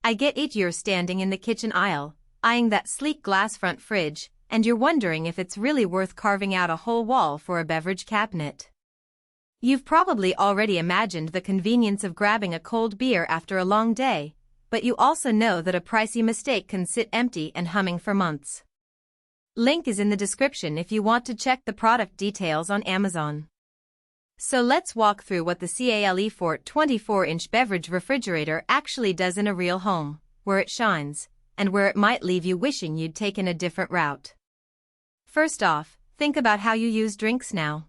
I get it, you're standing in the kitchen aisle, eyeing that sleek glass front fridge, and you're wondering if it's really worth carving out a whole wall for a beverage cabinet. You've probably already imagined the convenience of grabbing a cold beer after a long day, but you also know that a pricey mistake can sit empty and humming for months. Link is in the description if you want to check the product details on Amazon. So let's walk through what the CaLefort 24-inch beverage refrigerator actually does in a real home, where it shines, and where it might leave you wishing you'd taken a different route. First off, think about how you use drinks now.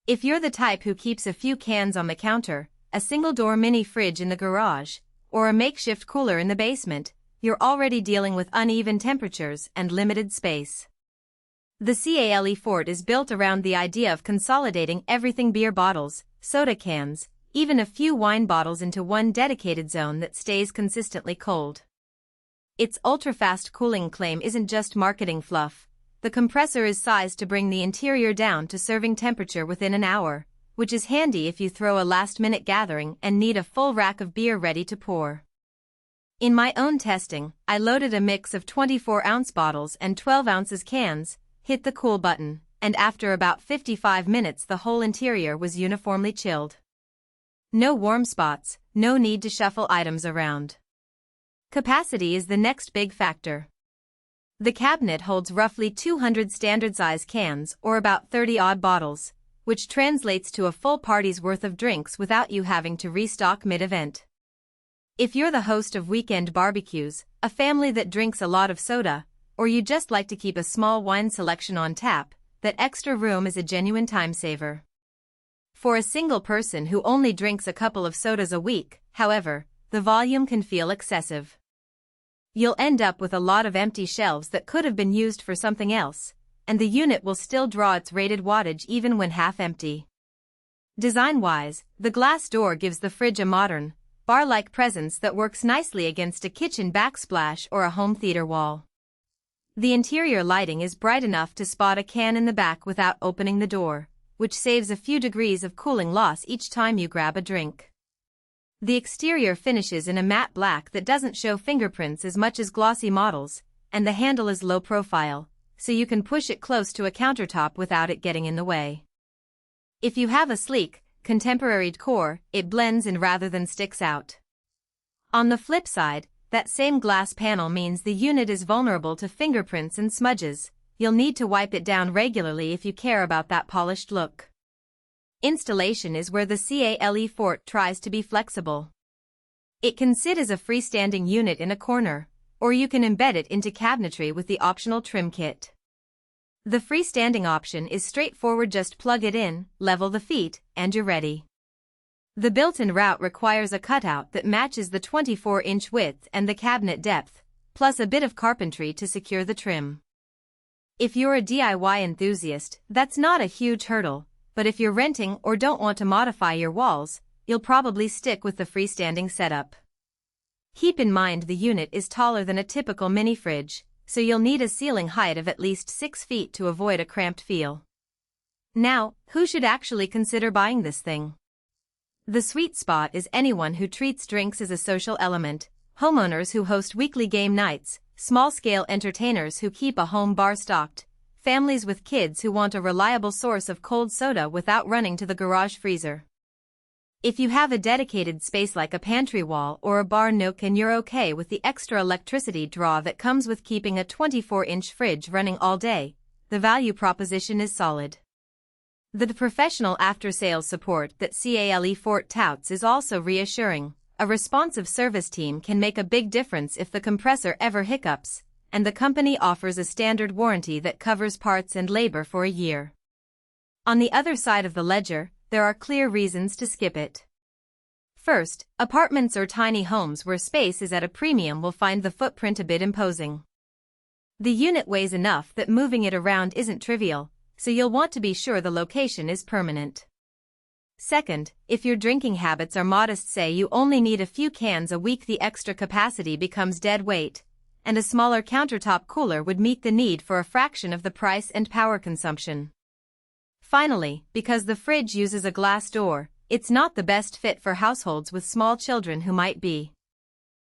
If you're the type who keeps a few cans on the counter, a single-door mini fridge in the garage, or a makeshift cooler in the basement, you're already dealing with uneven temperatures and limited space. The CaLefort is built around the idea of consolidating everything: beer bottles, soda cans, even a few wine bottles into one dedicated zone that stays consistently cold. Its ultra-fast cooling claim isn't just marketing fluff. The compressor is sized to bring the interior down to serving temperature within an hour, which is handy if you throw a last-minute gathering and need a full rack of beer ready to pour. In my own testing, I loaded a mix of 24-ounce bottles and 12-ounce cans, hit the cool button, and after about 55 minutes the whole interior was uniformly chilled. No warm spots, no need to shuffle items around. Capacity is the next big factor. The cabinet holds roughly 200 standard-size cans, or about 30-odd bottles, which translates to a full party's worth of drinks without you having to restock mid-event. If you're the host of weekend barbecues, a family that drinks a lot of soda, or you just like to keep a small wine selection on tap, that extra room is a genuine time saver. For a single person who only drinks a couple of sodas a week, however, the volume can feel excessive. You'll end up with a lot of empty shelves that could have been used for something else, and the unit will still draw its rated wattage even when half empty. Design-wise, the glass door gives the fridge a modern, bar-like presence that works nicely against a kitchen backsplash or a home theater wall. The interior lighting is bright enough to spot a can in the back without opening the door, which saves a few degrees of cooling loss each time you grab a drink. The exterior finishes in a matte black that doesn't show fingerprints as much as glossy models, and the handle is low profile, so you can push it close to a countertop without it getting in the way. If you have a sleek, contemporary decor, it blends in rather than sticks out. On the flip side, that same glass panel means the unit is vulnerable to fingerprints and smudges. You'll need to wipe it down regularly if you care about that polished look. Installation is where the CaLefort tries to be flexible. It can sit as a freestanding unit in a corner, or you can embed it into cabinetry with the optional trim kit. The freestanding option is straightforward: just plug it in, level the feet, and you're ready. The built-in route requires a cutout that matches the 24-inch width and the cabinet depth, plus a bit of carpentry to secure the trim. If you're a DIY enthusiast, that's not a huge hurdle, but if you're renting or don't want to modify your walls, you'll probably stick with the freestanding setup. Keep in mind the unit is taller than a typical mini fridge, so you'll need a ceiling height of at least 6 feet to avoid a cramped feel. Now, who should actually consider buying this thing? The sweet spot is anyone who treats drinks as a social element, homeowners who host weekly game nights, small-scale entertainers who keep a home bar stocked, families with kids who want a reliable source of cold soda without running to the garage freezer. If you have a dedicated space like a pantry wall or a bar nook and you're okay with the extra electricity draw that comes with keeping a 24-inch fridge running all day, the value proposition is solid. The professional after-sales support that CaLefort touts is also reassuring. A responsive service team can make a big difference if the compressor ever hiccups, and the company offers a standard warranty that covers parts and labor for a year. On the other side of the ledger, there are clear reasons to skip it. First, apartments or tiny homes where space is at a premium will find the footprint a bit imposing. The unit weighs enough that moving it around isn't trivial, so you'll want to be sure the location is permanent. Second, if your drinking habits are modest, say you only need a few cans a week, the extra capacity becomes dead weight, and a smaller countertop cooler would meet the need for a fraction of the price and power consumption. Finally, because the fridge uses a glass door, it's not the best fit for households with small children who might be